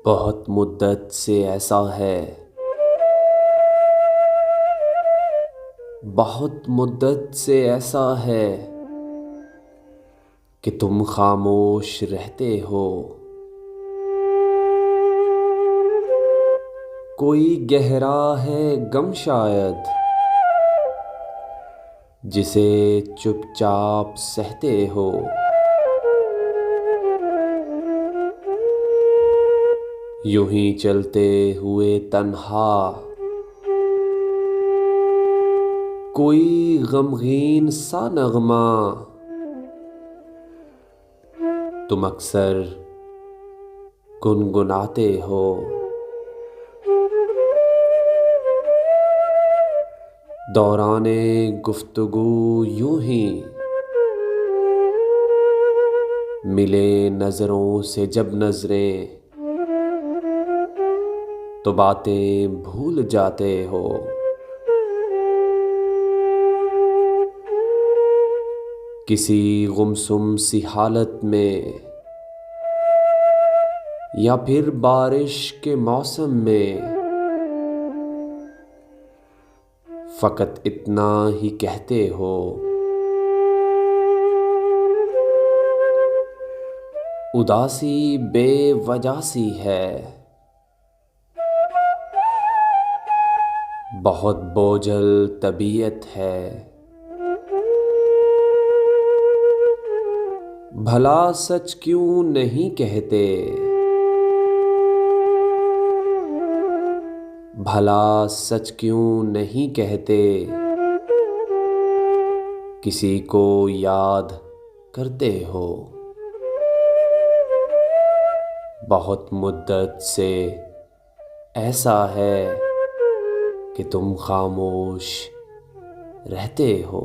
बहुत मुद्दत से ऐसा है, बहुत मुद्दत से ऐसा है कि तुम खामोश रहते हो। कोई गहरा है गम शायद, जिसे चुपचाप सहते हो। यूं ही चलते हुए तन्हा, कोई गमगीन सा नगमा तुम अक्सर गुनगुनाते हो। दौराने गुफ्तगू यूं ही मिले नजरों से जब नजरें, तो बातें भूल जाते हो। किसी गुमसुम सी हालत में या फिर बारिश के मौसम में, फकत इतना ही कहते हो। उदासी बेवजह सी है, बहुत बोझल तबीयत है। भला सच क्यों नहीं कहते, भला सच क्यों नहीं कहते, किसी को याद करते हो। बहुत मुद्दत से ऐसा है कि तुम खामोश रहते हो।